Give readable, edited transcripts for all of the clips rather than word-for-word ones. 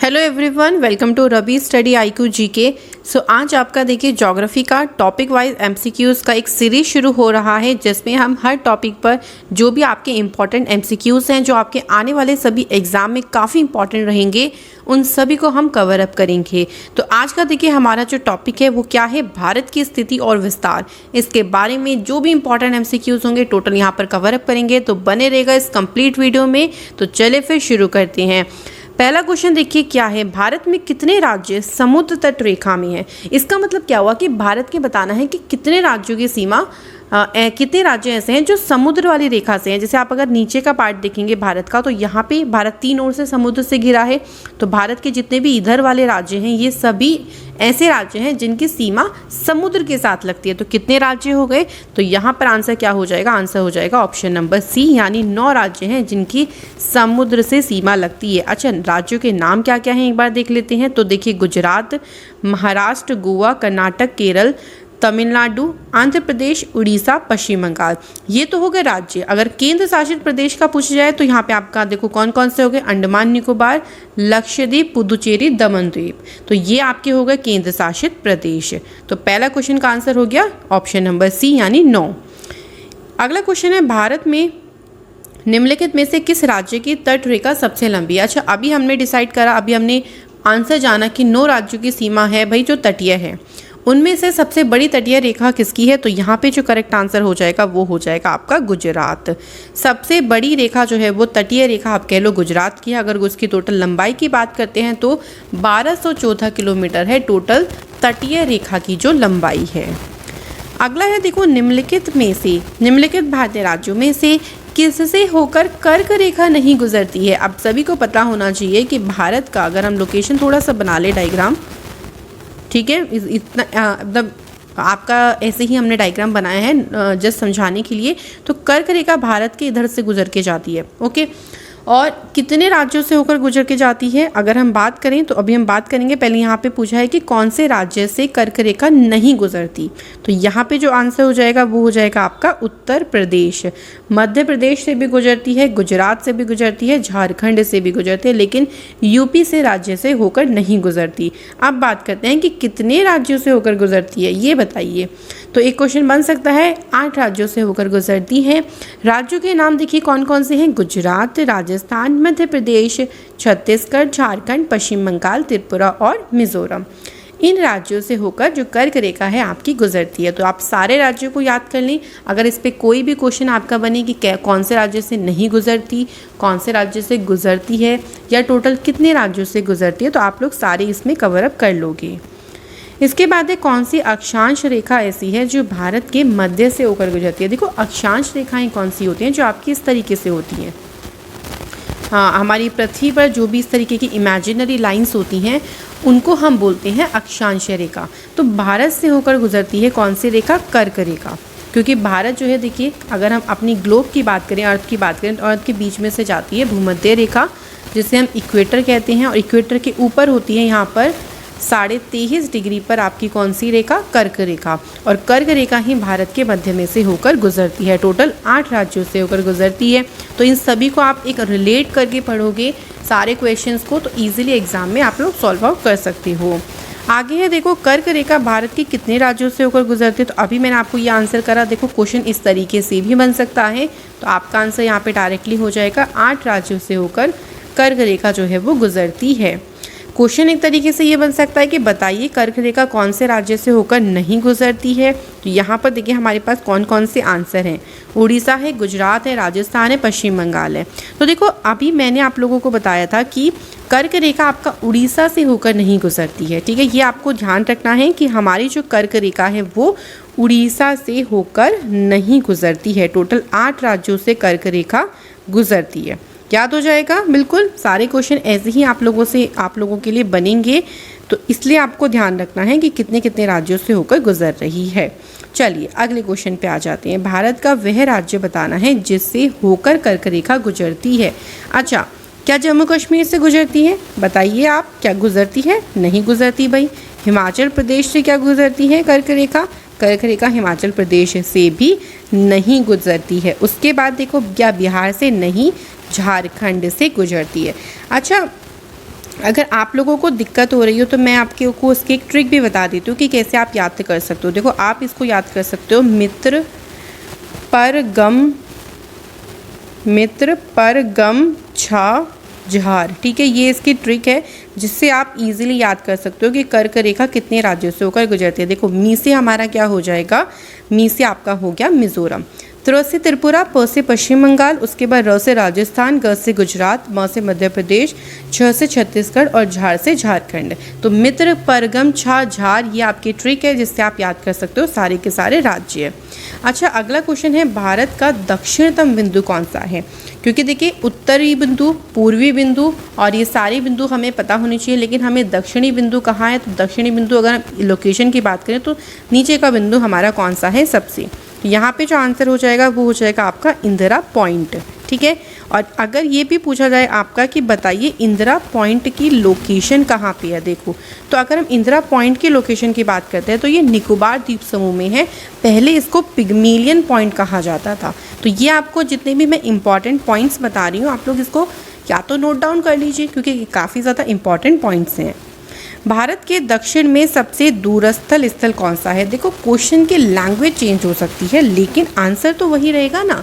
Hello everyone, welcome to Rabi study IQ GK। So आज आपका देखिए ज्योग्राफी का टॉपिक वाइज MCQs का एक सीरीज शुरू हो रहा है, जिसमें हम हर टॉपिक पर जो भी आपके इम्पॉर्टेंट MCQs हैं जो आपके आने वाले सभी एग्जाम में काफ़ी इंपॉर्टेंट रहेंगे, उन सभी को हम कवर अप करेंगे। तो आज का देखिए हमारा जो टॉपिक है वो क्या है, भारत की स्थिति और विस्तार। इसके बारे में जो भी इंपॉर्टेंट MCQs होंगे टोटल यहाँ पर कवर अप करेंगे, तो बने रहेगा इस कंप्लीट वीडियो में। तो चले फिर शुरू करते हैं। पहला क्वेश्चन देखिए क्या है, भारत में कितने राज्य समुद्र तट रेखा में हैं। इसका मतलब क्या हुआ कि भारत के बताना है कि कितने राज्यों की सीमा कितने राज्य ऐसे हैं जो समुद्र वाली रेखा से हैं। जैसे आप अगर नीचे का पार्ट देखेंगे भारत का, तो यहाँ पे भारत 3 ओर से समुद्र से घिरा है। तो भारत के जितने भी इधर वाले राज्य हैं ये सभी ऐसे राज्य हैं जिनकी सीमा समुद्र के साथ लगती है। तो कितने राज्य हो गए, तो यहाँ पर आंसर क्या हो जाएगा, आंसर हो जाएगा ऑप्शन नंबर सी, यानी 9 राज्य हैं जिनकी समुद्र से सीमा लगती है। अच्छा, राज्यों के नाम क्या क्या हैं एक बार देख लेते हैं। तो देखिए गुजरात, महाराष्ट्र, गोवा, कर्नाटक, केरल, तमिलनाडु, आंध्र प्रदेश, उड़ीसा, पश्चिम बंगाल। ये तो हो गए राज्य। अगर केंद्र शासित प्रदेश का पूछा जाए तो यहाँ पे आपका देखो कौन कौन से हो गए, अंडमान निकोबार, लक्षद्वीप, पुदुचेरी, दमन द्वीप। तो ये आपके हो गए केंद्र शासित प्रदेश। तो पहला क्वेश्चन का आंसर हो गया ऑप्शन नंबर सी, यानी 9। अगला क्वेश्चन है, भारत में निम्नलिखित में से किस राज्य की तट रेखा सबसे लंबी है। अच्छा, अभी हमने डिसाइड करा, अभी हमने आंसर जाना कि 9 राज्यों की सीमा है भाई जो तटीय है। उनमें से सबसे बड़ी तटीय रेखा किसकी है, तो यहाँ पे जो करेक्ट आंसर हो जाएगा वो हो जाएगा आपका गुजरात। सबसे बड़ी रेखा जो है वो तटीय रेखा आप कह लो गुजरात की है। अगर उसकी टोटल लंबाई की बात करते हैं तो 1214 किलोमीटर है टोटल तटीय रेखा की जो लंबाई है। अगला है देखो, निम्नलिखित भारतीय राज्यों में से किससे होकर कर्क रेखा नहीं गुजरती है। अब सभी को पता होना चाहिए कि भारत का, अगर हम लोकेशन थोड़ा सा बना ले डायग्राम, ठीक है, इतना मतलब आपका ऐसे ही हमने डायग्राम बनाया है जस्ट समझाने के लिए। तो कर्क रेखा भारत के इधर से गुजर के जाती है, ओके। और कितने राज्यों से होकर गुजर के जाती है अगर हम बात करें, तो अभी हम बात करेंगे। पहले यहाँ पे पूछा है कि कौन से राज्य से कर्क रेखा नहीं गुजरती। तो यहाँ पे जो आंसर हो जाएगा वो हो जाएगा आपका उत्तर प्रदेश। मध्य प्रदेश से भी गुजरती है, गुजरात से भी गुजरती है, झारखंड से भी गुजरती है, लेकिन यूपी से राज्य से होकर नहीं गुजरती। अब बात करते हैं कि कितने राज्यों से होकर गुजरती है, ये बताइए। तो एक क्वेश्चन बन सकता है, 8 राज्यों से होकर गुजरती है। राज्यों के नाम देखिए कौन कौन से हैं, गुजरात, राजस्थान, मध्य प्रदेश, छत्तीसगढ़, झारखंड, पश्चिम बंगाल, त्रिपुरा और मिजोरम। इन राज्यों से होकर जो कर्क रेखा है आपकी गुजरती है। तो आप सारे राज्यों को याद कर लें। अगर इस पे कोई भी क्वेश्चन आपका बने कि कौन से राज्य से नहीं गुजरती, कौन से राज्य से गुजरती है, या टोटल कितने राज्यों से गुजरती है, तो आप लोग सारे इसमें कवर अप कर लोगे। इसके बाद है, कौन सी अक्षांश रेखा ऐसी है जो भारत के मध्य से होकर गुजरती है। देखो अक्षांश रेखाएं कौन सी होती हैं, जो आपकी इस तरीके से होती हैं। हाँ, हमारी पृथ्वी पर जो भी इस तरीके की इमेजिनरी लाइंस होती हैं उनको हम बोलते हैं अक्षांश रेखा। तो भारत से होकर गुजरती है कौन सी रेखा, कर्क रेखा। क्योंकि भारत जो है देखिए, अगर हम अपनी ग्लोब की बात करें, अर्थ की बात करें, तो अर्थ के बीच में से जाती है भूमध्य रेखा, जिसे हम इक्वेटर कहते हैं। और इक्वेटर के ऊपर होती है यहाँ पर 23.5 डिग्री पर आपकी कौन सी रेखा, कर्क रेखा। और कर्क रेखा ही भारत के मध्य में से होकर गुजरती है। टोटल 8 राज्यों से होकर गुजरती है। तो इन सभी को आप एक रिलेट करके पढ़ोगे सारे क्वेश्चंस को, तो इजीली एग्जाम में आप लोग सॉल्व आउट कर सकते हो। आगे है देखो, कर्क रेखा भारत के कितने राज्यों से होकर गुजरती है। तो अभी मैंने आपको ये आंसर करा। देखो क्वेश्चन इस तरीके से भी बन सकता है, तो आपका आंसर यहाँ पे डायरेक्टली हो जाएगा 8 राज्यों से होकर कर्क रेखा जो है वो गुजरती है। क्वेश्चन एक तरीके से ये बन सकता है कि बताइए कर्क रेखा कौन से राज्य से होकर नहीं गुजरती है। तो यहाँ पर देखिए हमारे पास कौन कौन से आंसर हैं, उड़ीसा है, गुजरात है, राजस्थान है, पश्चिम बंगाल है। तो देखो अभी मैंने आप लोगों को बताया था कि कर्क रेखा आपका उड़ीसा से होकर नहीं गुजरती है, ठीक है। ये आपको ध्यान रखना है कि हमारी जो कर्क रेखा है वो उड़ीसा से होकर नहीं गुजरती है। टोटल 8 राज्यों से कर्क रेखा गुजरती है। याद हो जाएगा, बिल्कुल सारे क्वेश्चन ऐसे ही आप लोगों के लिए बनेंगे। तो इसलिए आपको ध्यान रखना है कि कितने कितने राज्यों से होकर गुजर रही है। चलिए अगले क्वेश्चन पे आ जाते हैं। भारत का वह राज्य बताना है जिससे होकर कर्क रेखा गुजरती है। अच्छा, क्या जम्मू कश्मीर से गुजरती है, बताइए आप, क्या गुजरती है, नहीं गुजरती भाई। हिमाचल प्रदेश से क्या गुजरती है कर्क रेखा, कर्क रेखा हिमाचल प्रदेश से भी नहीं गुजरती है। उसके बाद देखो, क्या बिहार से नहीं, झारखंड से गुजरती है। अच्छा, अगर आप लोगों को दिक्कत हो रही हो तो मैं आपके को उसकी एक ट्रिक भी बता देती हूँ कि कैसे आप याद कर सकते हो। देखो आप इसको याद कर सकते हो, मित्र पर गम छा झार। ठीक है, ये इसकी ट्रिक है जिससे आप इजीली याद कर सकते हो कि कर्क रेखा कितने राज्यों से होकर गुजरती है। देखो मी से हमारा क्या हो जाएगा, मी से आपका हो गया मिजोरम, त्रि से त्रिपुरा, प से पश्चिम बंगाल, उसके बाद र से राजस्थान, ग से गुजरात, म से मध्य प्रदेश, छ से छत्तीसगढ़ और झार से झारखंड। तो मित्र परगम छा झार ये आपकी ट्रिक है जिससे आप याद कर सकते हो सारे के सारे राज्य। अच्छा, अगला क्वेश्चन है भारत का दक्षिणतम बिंदु कौन सा है? क्योंकि देखिए उत्तरी बिंदु, पूर्वी बिंदु और ये सारे बिंदु हमें पता होने चाहिए, लेकिन हमें दक्षिणी बिंदु कहाँ है? तो दक्षिणी बिंदु अगर लोकेशन की बात करें तो नीचे का बिंदु हमारा कौन सा है सबसे? यहाँ पे जो आंसर हो जाएगा वो हो जाएगा आपका इंदिरा पॉइंट। ठीक है, और अगर ये भी पूछा जाए आपका कि बताइए इंदिरा पॉइंट की लोकेशन कहाँ पे है, देखो तो अगर हम इंदिरा पॉइंट की लोकेशन की बात करते हैं तो ये निकोबार द्वीप समूह में है। पहले इसको पिग्मेलियन पॉइंट कहा जाता था। तो ये आपको जितने भी मैं इंपॉर्टेंट पॉइंट्स बता रही हूँ आप लोग इसको या तो नोट डाउन कर लीजिए क्योंकि काफ़ी ज़्यादा इंपॉर्टेंट पॉइंट्स हैं। भारत के दक्षिण में सबसे दूरस्थ स्थल कौन सा है? देखो क्वेश्चन की लैंग्वेज चेंज हो सकती है लेकिन आंसर तो वही रहेगा ना,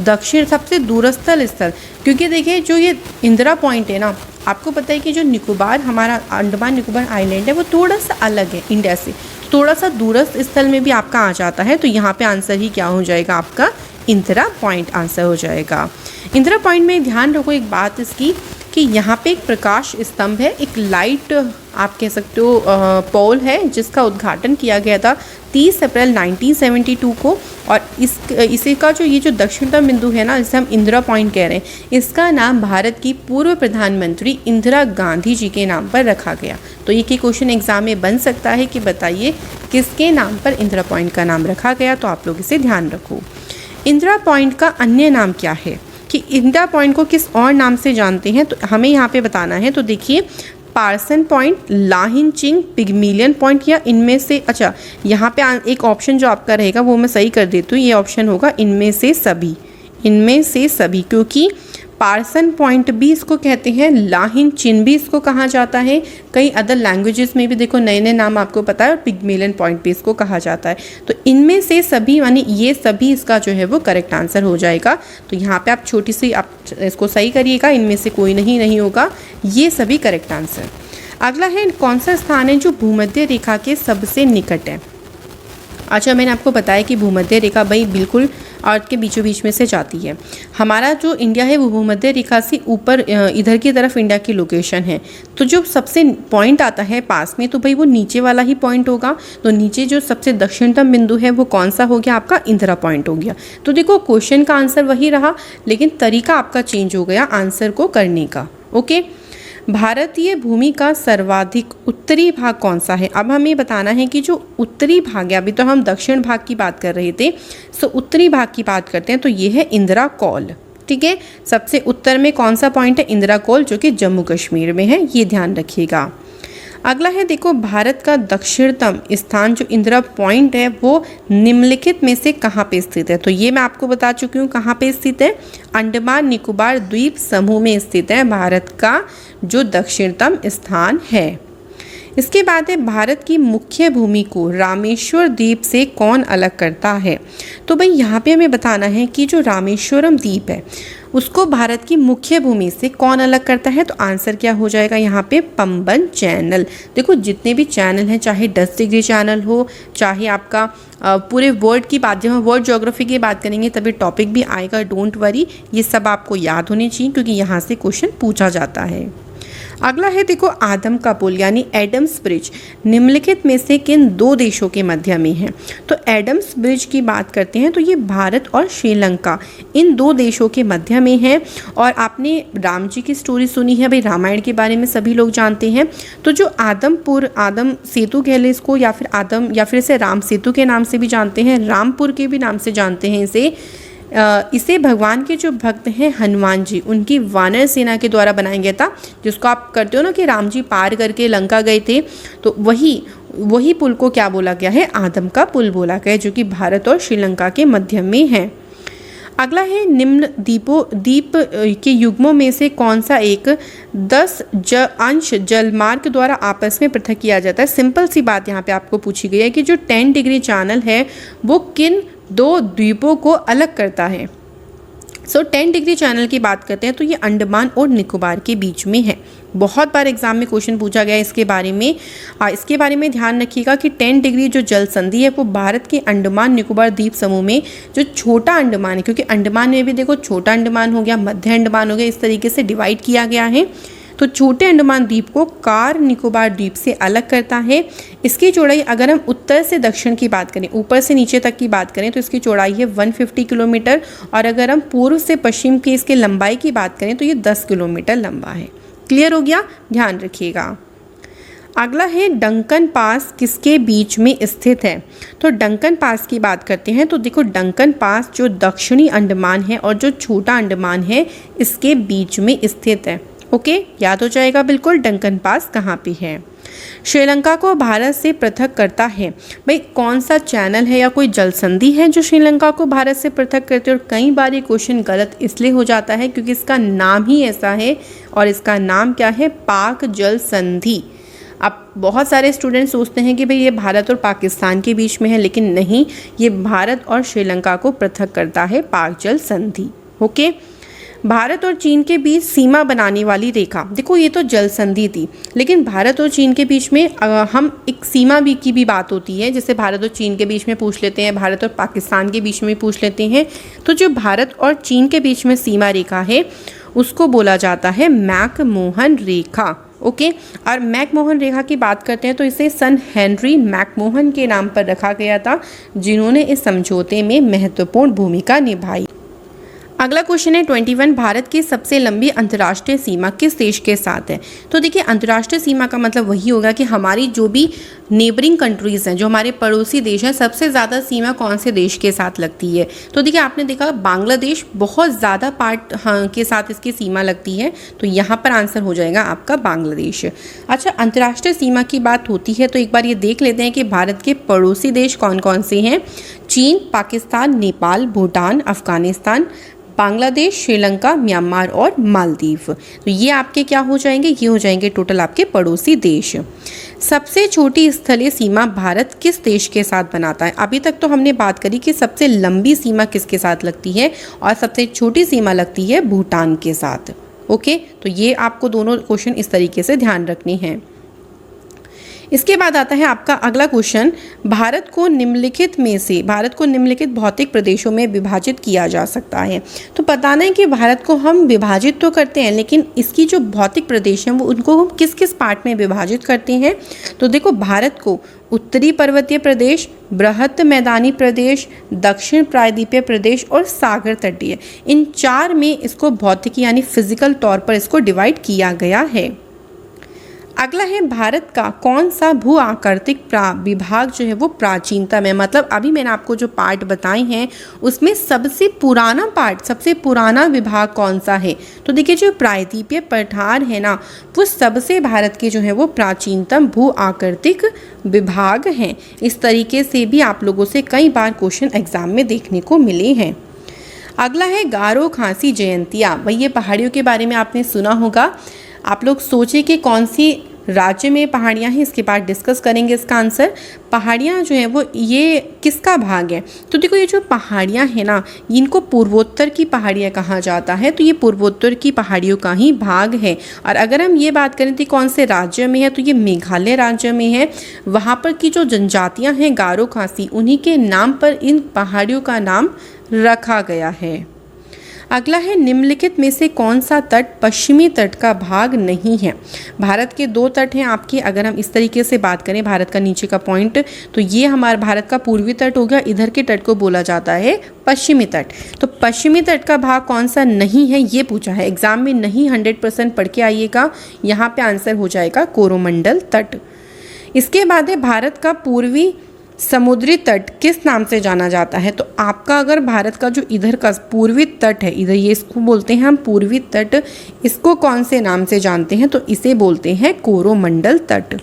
दक्षिण सबसे दूरस्थ स्थल। क्योंकि देखिए जो ये इंदिरा पॉइंट है ना, आपको पता है कि जो निकोबार हमारा अंडमान निकोबार आइलैंड है वो थोड़ा सा अलग है इंडिया से, थोड़ा सा दूरस्थ स्थल में भी आपका आ जाता है। तो यहाँ पे आंसर ही क्या हो जाएगा आपका? इंदिरा पॉइंट आंसर हो जाएगा। इंदिरा पॉइंट में ध्यान रखो एक बात इसकी कि यहाँ पे एक प्रकाश स्तंभ है, एक लाइट आप कह सकते हो पोल है जिसका उद्घाटन किया गया था 30 अप्रैल 1972 को। और इसी का जो ये जो दक्षिणतम बिंदु है ना जिसे हम इंदिरा पॉइंट कह रहे हैं, इसका नाम भारत की पूर्व प्रधानमंत्री इंदिरा गांधी जी के नाम पर रखा गया। तो ये कि क्वेश्चन एग्जाम में बन सकता है कि बताइए किसके नाम पर इंदिरा पॉइंट का नाम रखा गया, तो आप लोग इसे ध्यान रखो। इंदिरा पॉइंट का अन्य नाम क्या है कि इंदिरा पॉइंट को किस और नाम से जानते हैं, तो हमें यहाँ पे बताना है। तो देखिए पार्सन पॉइंट, लाहिन चिंग, पिग्मेलियन पॉइंट या इनमें से, अच्छा यहाँ पे एक ऑप्शन जो आपका रहेगा वो मैं सही कर देती हूँ, ये ऑप्शन होगा इनमें से सभी, इनमें से सभी। क्योंकि पार्सन पॉइंट भी इसको कहते हैं, लाहिन चिन भी इसको कहा जाता है, कई अदर लैंग्वेजेस में भी देखो नए नए नाम आपको पता है, और पिग्मेलियन पॉइंट भी इसको कहा जाता है। तो इनमें से सभी यानी ये सभी इसका जो है वो करेक्ट आंसर हो जाएगा। तो यहाँ पे आप छोटी सी आप इसको सही करिएगा, इनमें से कोई नहीं होगा, ये सभी करेक्ट आंसर। अगला है कौन सा स्थान है जो भूमध्य रेखा के सबसे निकट है? अच्छा मैंने आपको बताया कि भूमध्य रेखा भाई बिल्कुल अर्थ के बीचों बीच में से जाती है। हमारा जो इंडिया है वो भूमध्य रेखा से ऊपर इधर की तरफ इंडिया की लोकेशन है। तो जो सबसे पॉइंट आता है पास में तो भाई वो नीचे वाला ही पॉइंट होगा। तो नीचे जो सबसे दक्षिणतम बिंदु है वो कौन सा हो गया? आपका इंदिरा पॉइंट हो गया। तो देखो क्वेश्चन का आंसर वही रहा लेकिन तरीका आपका चेंज हो गया आंसर को करने का। ओके, भारतीय भूमि का सर्वाधिक उत्तरी भाग कौन सा है? अब हमें बताना है कि जो उत्तरी भाग है, अभी तो हम दक्षिण भाग की बात कर रहे थे, सो उत्तरी भाग की बात करते हैं तो ये है इंदिरा कौल। ठीक है, सबसे उत्तर में कौन सा पॉइंट है? इंदिरा कौल, जो कि जम्मू कश्मीर में है, ये ध्यान रखिएगा। अगला है देखो भारत का दक्षिणतम स्थान जो इंदिरा पॉइंट है वो निम्नलिखित में से कहाँ पे स्थित है? तो ये मैं आपको बता चुकी हूँ कहाँ पे स्थित है, अंडमान निकोबार द्वीप समूह में स्थित है भारत का जो दक्षिणतम स्थान है। इसके बाद है भारत की मुख्य भूमि को रामेश्वर द्वीप से कौन अलग करता है? तो भाई यहाँ पे हमें बताना है कि जो रामेश्वरम द्वीप है उसको भारत की मुख्य भूमि से कौन अलग करता है? तो आंसर क्या हो जाएगा यहाँ पे? पंबन चैनल। देखो जितने भी चैनल हैं, चाहे 10 डिग्री चैनल हो, चाहे आपका पूरे वर्ल्ड की बात, जब हम वर्ल्ड ज्योग्राफी की बात करेंगे तभी टॉपिक भी आएगा, डोंट वरी, ये सब आपको याद होने चाहिए क्योंकि यहाँ से क्वेश्चन पूछा जाता है। अगला है देखो आदम का पुल यानी एडम्स ब्रिज निम्नलिखित में से किन दो देशों के मध्य में है? तो एडम्स ब्रिज की बात करते हैं तो ये भारत और श्रीलंका इन दो देशों के मध्य में है। और आपने राम जी की स्टोरी सुनी है भाई, रामायण के बारे में सभी लोग जानते हैं। तो जो आदम सेतु कह ले इसको, या फिर आदम, या फिर इसे राम सेतु के नाम से भी जानते हैं, रामपुर के भी नाम से जानते हैं इसे भगवान के जो भक्त हैं हनुमान जी, उनकी वानर सेना के द्वारा बनाया गया था। जिसको आप करते हो ना कि राम जी पार करके लंका गए थे, तो वही पुल को क्या बोला गया है? आदम का पुल बोला गया है, जो कि भारत और श्रीलंका के मध्य में है। अगला है निम्न द्वीप के युग्मों में से कौन सा एक 10 अंश जलमार्ग द्वारा आपस में पृथक किया जाता है। सिंपल सी बात यहाँ पे आपको पूछी गई है कि जो 10 डिग्री चैनल है वो किन दो द्वीपों को अलग करता है। 10 डिग्री चैनल की बात करते हैं तो ये अंडमान और निकोबार के बीच में है। बहुत बार एग्जाम में क्वेश्चन पूछा गया है इसके बारे में। इसके बारे में ध्यान रखिएगा कि 10 डिग्री जो जल संधि है वो भारत के अंडमान निकोबार द्वीप समूह में जो छोटा अंडमान है, क्योंकि अंडमान में भी देखो छोटा अंडमान हो गया, मध्य अंडमान हो गया, इस तरीके से डिवाइड किया गया है। तो छोटे अंडमान द्वीप को कार निकोबार द्वीप से अलग करता है। इसकी चौड़ाई अगर हम उत्तर से दक्षिण की बात करें, ऊपर से नीचे तक की बात करें तो इसकी चौड़ाई है 150 किलोमीटर, और अगर हम पूर्व से पश्चिम की इसके लंबाई की बात करें तो ये 10 किलोमीटर लंबा है। क्लियर हो गया, ध्यान रखिएगा। अगला है डंकन पास किसके बीच में स्थित है। तो डंकन पास की बात करते हैं तो देखो डंकन पास जो दक्षिणी अंडमान है और जो छोटा अंडमान है इसके बीच में स्थित है। ओके, याद हो जाएगा बिल्कुल डंकन पास कहाँ पे है। श्रीलंका को भारत से पृथक करता है, भाई कौन सा चैनल है या कोई जल संधि है जो श्रीलंका को भारत से पृथक करते हैं। और कई बार ये क्वेश्चन गलत इसलिए हो जाता है क्योंकि इसका नाम ही ऐसा है, और इसका नाम क्या है, पाक जल संधि। अब बहुत सारे स्टूडेंट सोचते हैं कि भाई ये भारत और पाकिस्तान के बीच में है, लेकिन नहीं, ये भारत और श्रीलंका को पृथक करता है पाक जल संधि। ओके, भारत और चीन के बीच सीमा बनाने वाली रेखा, देखो ये तो जल संधि थी, लेकिन भारत और चीन के बीच में हम एक सीमा भी की भी बात होती है, जैसे भारत और चीन के बीच में पूछ लेते हैं, भारत और पाकिस्तान के बीच में पूछ लेते हैं। तो जो भारत और चीन के बीच में सीमा रेखा है उसको बोला जाता है मैकमोहन रेखा। ओके, और मैकमोहन रेखा की बात करते हैं तो इसे सन हेनरी मैकमोहन के नाम पर रखा गया था, जिन्होंने इस समझौते में महत्वपूर्ण भूमिका निभाई। अगला क्वेश्चन है 21, भारत की सबसे लंबी अंतर्राष्ट्रीय सीमा किस देश के साथ है। तो देखिए अंतर्राष्ट्रीय सीमा का मतलब वही होगा कि हमारी जो भी नेबरिंग कंट्रीज़ हैं, जो हमारे पड़ोसी देश हैं, सबसे ज़्यादा सीमा कौन से देश के साथ लगती है। तो देखिए आपने देखा बांग्लादेश बहुत ज़्यादा पार्ट के साथ इसकी सीमा लगती है, तो यहाँ पर आंसर हो जाएगा आपका बांग्लादेश। अच्छा, अंतर्राष्ट्रीय सीमा की बात होती है तो एक बार ये देख लेते हैं कि भारत के पड़ोसी देश कौन कौन से हैं। चीन, पाकिस्तान, नेपाल, भूटान, अफगानिस्तान, बांग्लादेश, श्रीलंका, म्यांमार और मालदीव। तो ये आपके क्या हो जाएंगे, ये हो जाएंगे टोटल आपके पड़ोसी देश। सबसे छोटी स्थलीय सीमा भारत किस देश के साथ बनाता है। अभी तक तो हमने बात करी कि सबसे लंबी सीमा किसके साथ लगती है, और सबसे छोटी सीमा लगती है भूटान के साथ। ओके, तो ये आपको दोनों क्वेश्चन इस तरीके से ध्यान रखने हैं। इसके बाद आता है आपका अगला क्वेश्चन, भारत को निम्नलिखित भौतिक प्रदेशों में विभाजित किया जा सकता है। तो बताना है कि भारत को हम विभाजित तो करते हैं, लेकिन इसकी जो भौतिक प्रदेश हैं वो उनको हम किस किस पार्ट में विभाजित करते हैं। तो देखो भारत को उत्तरी पर्वतीय प्रदेश, बृहत मैदानी प्रदेश, दक्षिण प्रायद्वीपीय प्रदेश और सागर तटीय, इन 4 में इसको भौतिकी यानी फिजिकल तौर पर इसको डिवाइड किया गया है। अगला है भारत का कौन सा भू आकृतिक विभाग जो है वो प्राचीनतम है। मतलब अभी मैंने आपको जो पार्ट बताए हैं उसमें सबसे पुराना विभाग कौन सा है। तो देखिए जो प्रायद्वीपीय पठार है ना, वो सबसे भारत के जो है वो प्राचीनतम भू आकृतिक विभाग हैं। इस तरीके से भी आप लोगों से कई बार क्वेश्चन एग्जाम में देखने को मिले हैं। अगला है गारो खासी जयंतिया। भाई ये पहाड़ियों के बारे में आपने सुना होगा। आप लोग सोचे कि कौन सी राज्य में पहाड़ियाँ हैं, इसके बाद डिस्कस करेंगे इसका आंसर। पहाड़ियाँ जो हैं वो ये किसका भाग है। तो देखो ये जो पहाड़ियाँ हैं ना, इनको पूर्वोत्तर की पहाड़ियाँ कहा जाता है, तो ये पूर्वोत्तर की पहाड़ियों का ही भाग है। और अगर हम ये बात करें तो कौन से राज्य में है, तो ये मेघालय राज्य में है। वहाँ पर की जो जनजातियाँ हैं गारो खासी, उन्हीं के नाम पर इन पहाड़ियों का नाम रखा गया है। अगला है निम्नलिखित में से कौन सा तट पश्चिमी तट का भाग नहीं है। भारत के 2 तट हैं आपके। अगर हम इस तरीके से बात करें भारत का नीचे का पॉइंट, तो ये हमारा भारत का पूर्वी तट हो गया, इधर के तट को बोला जाता है पश्चिमी तट। तो पश्चिमी तट का भाग कौन सा नहीं है ये पूछा है एग्जाम में, नहीं 100% पढ़ के आइएगा। यहाँ पे आंसर हो जाएगा कोरोमंडल तट। इसके बाद है भारत का पूर्वी समुद्री तट किस नाम से जाना जाता है। तो आपका अगर भारत का जो इधर का पूर्वी तट है, इधर ये इसको बोलते हैं हम पूर्वी तट, इसको कौन से नाम से जानते हैं, तो इसे बोलते हैं कोरोमंडल तट।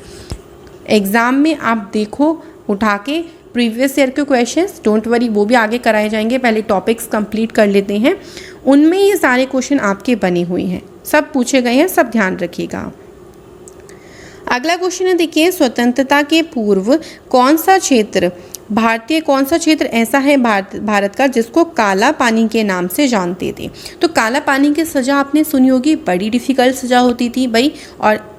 एग्जाम में आप देखो उठा के प्रीवियस ईयर के क्वेश्चंस, डोंट वरी, वो भी आगे कराए जाएंगे, पहले टॉपिक्स कंप्लीट कर लेते हैं। उनमें ये सारे क्वेश्चन आपके बने हुए हैं, सब पूछे गए हैं, सब ध्यान रखिएगा। अगला क्वेश्चन है, देखिए, स्वतंत्रता के पूर्व कौन सा क्षेत्र ऐसा है भारत का जिसको काला पानी के नाम से जानते थे। तो काला पानी की सज़ा आपने सुनी होगी, बड़ी डिफ़िकल्ट सज़ा होती थी भाई। और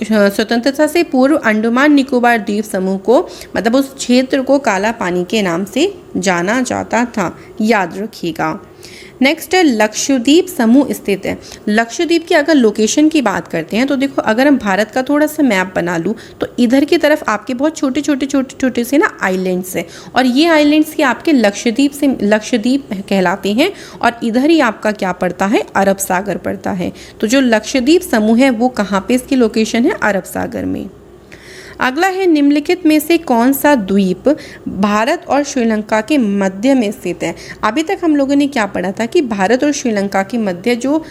स्वतंत्रता से पूर्व अंडमान निकोबार द्वीप समूह को, मतलब उस क्षेत्र को, काला पानी के नाम से जाना जाता था, याद रखिएगा। नेक्स्ट है, लक्षद्वीप समूह स्थित है। लक्षद्वीप की अगर लोकेशन की बात करते हैं तो देखो, अगर हम भारत का थोड़ा सा मैप बना लूँ तो इधर की तरफ आपके बहुत छोटे से ना आइलैंड्स हैं, और ये आइलैंड्स के आपके लक्षद्वीप कहलाते हैं, और इधर ही आपका क्या पड़ता है, अरब सागर पड़ता है। तो जो लक्षद्वीप समूह है वो कहाँ पे इसकी लोकेशन है, अरब सागर में। अगला है, निम्नलिखित में से कौन सा द्वीप भारत और श्रीलंका के मध्य में स्थित है। अभी तक हम लोगों ने क्या पढ़ा था कि भारत और श्रीलंका के मध्य जो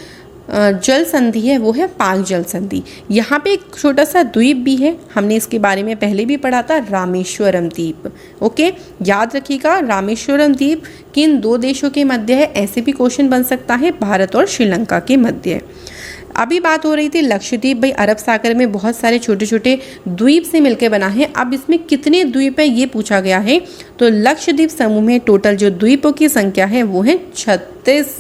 जल संधि है वो है पाक जल संधि। यहाँ पे एक छोटा सा द्वीप भी है, हमने इसके बारे में पहले भी पढ़ा था, रामेश्वरम द्वीप। ओके, याद रखिएगा, रामेश्वरम द्वीप किन दो देशों के मध्य है, ऐसे भी क्वेश्चन बन सकता है, भारत और श्रीलंका के मध्य। अभी बात हो रही थी लक्षद्वीप, भाई अरब सागर में बहुत सारे छोटे छोटे द्वीप से मिलकर बना है। अब इसमें कितने द्वीप है ये पूछा गया है, तो लक्षद्वीप समूह में टोटल जो द्वीपों की संख्या है वो है 36।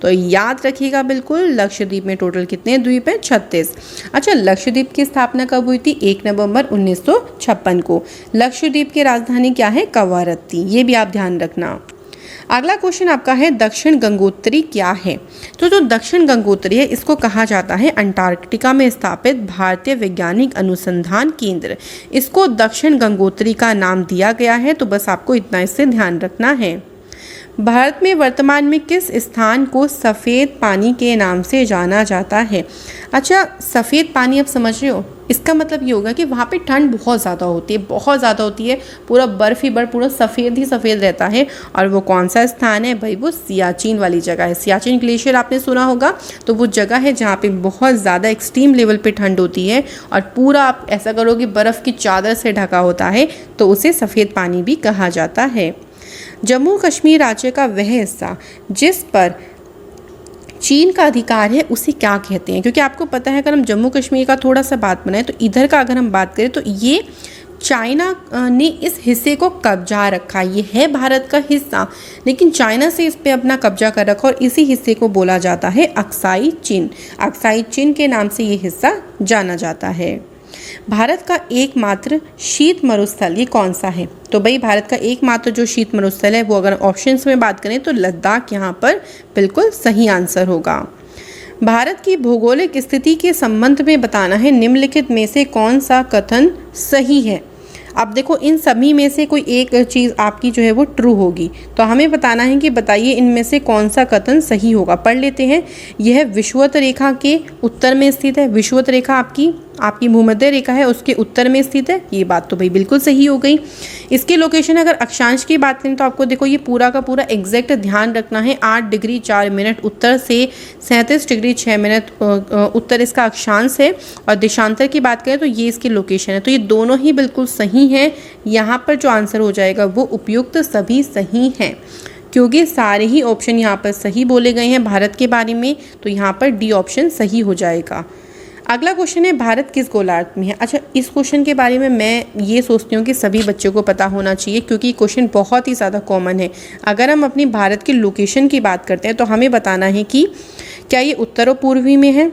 तो याद रखिएगा बिल्कुल, लक्षद्वीप में टोटल कितने द्वीप हैं, 36। अच्छा, लक्षद्वीप की स्थापना कब हुई थी, 1 नवंबर 1956 को। लक्षद्वीप की राजधानी क्या है, कवारत्ती, ये भी आप ध्यान रखना। अगला क्वेश्चन आपका है, दक्षिण गंगोत्री क्या है। तो जो दक्षिण गंगोत्री है इसको कहा जाता है अंटार्कटिका में स्थापित भारतीय वैज्ञानिक अनुसंधान केंद्र। इसको दक्षिण गंगोत्री का नाम दिया गया है, तो बस आपको इतना इससे ध्यान रखना है। भारत में वर्तमान में किस स्थान को सफ़ेद पानी के नाम से जाना जाता है। अच्छा, सफ़ेद पानी आप समझ रहे हो, इसका मतलब ये होगा कि वहाँ पे ठंड बहुत ज़्यादा होती है, बहुत ज़्यादा होती है, पूरा बर्फ़ ही बर्फ़, पूरा सफ़ेद ही सफ़ेद रहता है। और वो कौन सा स्थान है भाई, वो सियाचिन वाली जगह है। सियाचिन ग्लेशियर आपने सुना होगा, तो वो जगह है जहाँ पे बहुत ज़्यादा एक्सट्रीम लेवल पे ठंड होती है, और पूरा आप ऐसा करो कि बर्फ़ की चादर से ढका होता है, तो उसे सफ़ेद पानी भी कहा जाता है। जम्मू कश्मीर राज्य का वह हिस्सा जिस पर चीन का अधिकार है उसे क्या कहते हैं। क्योंकि आपको पता है, अगर हम जम्मू कश्मीर का थोड़ा सा बात बनाएं तो इधर का अगर हम बात करें तो ये चाइना ने इस हिस्से को कब्जा रखा। ये है भारत का हिस्सा, लेकिन चाइना से इस पे अपना कब्जा कर रखा, और इसी हिस्से को बोला जाता है अक्साई चीन। अक्साई चीन के नाम से ये हिस्सा जाना जाता है। भारत का एकमात्र शीत मरुस्थल ये कौन सा है। तो भाई भारत का एकमात्र जो शीत मरुस्थल है वो, अगर ऑप्शंस में बात करें तो लद्दाख यहाँ पर बिल्कुल सही आंसर होगा। भारत की भौगोलिक स्थिति के संबंध में बताना है, निम्नलिखित में से कौन सा कथन सही है। अब देखो, इन सभी में से कोई एक चीज़ आपकी जो है वो ट्रू होगी, तो हमें बताना है कि बताइए इनमें से कौन सा कथन सही होगा। पढ़ लेते हैं। यह विषुवत रेखा के उत्तर में स्थित है। विषुवत रेखा आपकी भूमध्य रेखा है, उसके उत्तर में स्थित है, ये बात तो भाई बिल्कुल सही हो गई। इसकी लोकेशन, अगर अक्षांश की बात करें तो आपको देखो ये पूरा का पूरा एग्जैक्ट ध्यान रखना है। 8 डिग्री 4 मिनट उत्तर से 37 डिग्री 6 मिनट उत्तर इसका अक्षांश है। और देशांतर की बात करें तो ये इसकी लोकेशन है। तो ये दोनों ही बिल्कुल सही हैं। यहाँ पर जो आंसर हो जाएगा वो उपयुक्त सभी सही हैं, क्योंकि सारे ही ऑप्शन यहाँ पर सही बोले गए हैं भारत के बारे में, तो यहाँ पर डी ऑप्शन सही हो जाएगा। अगला क्वेश्चन है, भारत किस गोलार्ध में है। अच्छा, इस क्वेश्चन के बारे में मैं ये सोचती हूँ कि सभी बच्चों को पता होना चाहिए, क्योंकि क्वेश्चन बहुत ही ज़्यादा कॉमन है। अगर हम अपनी भारत की लोकेशन की बात करते हैं तो हमें बताना है कि क्या ये उत्तर और पूर्वी में है,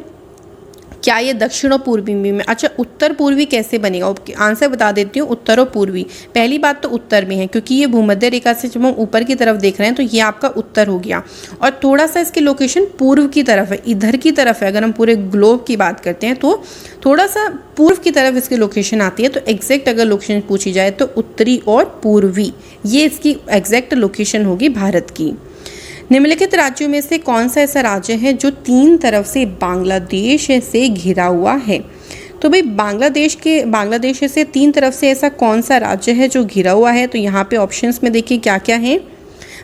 क्या ये दक्षिण और पूर्वी में। अच्छा, उत्तर पूर्वी कैसे बनेगा, आंसर बता देती हूँ। उत्तर और पूर्वी, पहली बात तो उत्तर में है, क्योंकि ये भूमध्य रेखा से जब हम ऊपर की तरफ देख रहे हैं तो ये आपका उत्तर हो गया। और थोड़ा सा इसकी लोकेशन पूर्व की तरफ है, इधर की तरफ है। अगर हम पूरे ग्लोब की बात करते हैं तो थोड़ा सा पूर्व की तरफ इसकी लोकेशन आती है। तो एग्जैक्ट अगर लोकेशन पूछी जाए तो उत्तरी और पूर्वी, ये इसकी एग्जैक्ट लोकेशन होगी भारत की। निम्नलिखित राज्यों में से कौन सा ऐसा राज्य है जो 3 तरफ से बांग्लादेश से घिरा हुआ है। तो भाई बांग्लादेश से 3 तरफ से ऐसा कौन सा राज्य है जो घिरा हुआ है। तो यहाँ पे ऑप्शंस में देखिए क्या क्या है,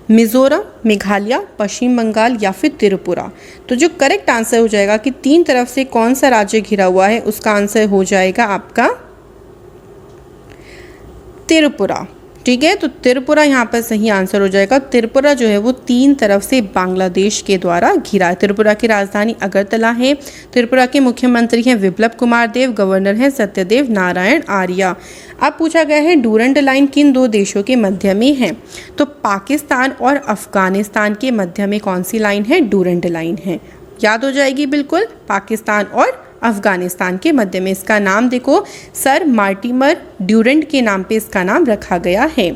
मिजोरम, मेघालय, पश्चिम बंगाल या फिर त्रिपुरा। तो जो करेक्ट आंसर हो जाएगा कि 3 तरफ से कौन सा राज्य घिरा हुआ है, उसका आंसर हो जाएगा आपका त्रिपुरा। ठीक है, तो त्रिपुरा यहाँ पर सही आंसर हो जाएगा। त्रिपुरा जो है वो 3 तरफ से बांग्लादेश के द्वारा घिरा है। त्रिपुरा की राजधानी अगरतला है। त्रिपुरा के मुख्यमंत्री हैं विप्लव कुमार देव, गवर्नर हैं सत्यदेव नारायण आर्य। अब पूछा गया है डूरंट लाइन किन 2 देशों के मध्य में है? तो पाकिस्तान और अफगानिस्तान के मध्य में कौन सी लाइन है? डूरंट लाइन है। याद हो जाएगी बिल्कुल, पाकिस्तान और अफगानिस्तान के मध्य में। इसका नाम देखो, सर मार्टिमर ड्यूरेंट के नाम पे इसका नाम रखा गया है।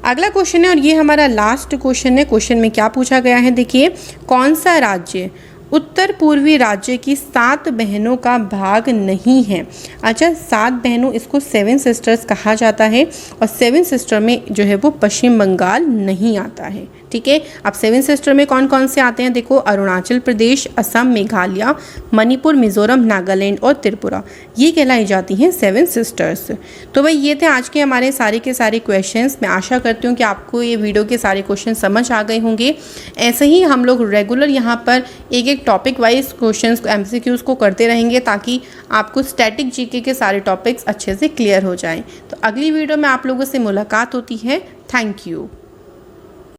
अगला क्वेश्चन है और ये हमारा लास्ट क्वेश्चन है। क्वेश्चन में क्या पूछा गया है देखिए, कौन सा राज्य उत्तर पूर्वी राज्य की 7 बहनों का भाग नहीं है? अच्छा, 7 बहनों, इसको 7 सिस्टर्स कहा जाता है और 7 सिस्टर में जो है वो पश्चिम बंगाल नहीं आता है। ठीक है, अब 7 सिस्टर में कौन कौन से आते हैं देखो, अरुणाचल प्रदेश, असम, मेघालय, मणिपुर, मिजोरम, नागालैंड और त्रिपुरा, ये कहलाई जाती हैं 7 सिस्टर्स। तो भाई ये थे आज के हमारे सारे के सारे क्वेश्चंस। मैं आशा करती हूँ कि आपको ये वीडियो के सारे क्वेश्चन समझ आ गए होंगे। ऐसे ही हम लोग रेगुलर यहाँ पर एक एक टॉपिक वाइज क्वेश्चंस MCQs को करते रहेंगे ताकि आपको स्टैटिक जीके के सारे टॉपिक्स अच्छे से क्लियर हो जाएं। तो अगली वीडियो में आप लोगों से मुलाकात होती है। Thank you.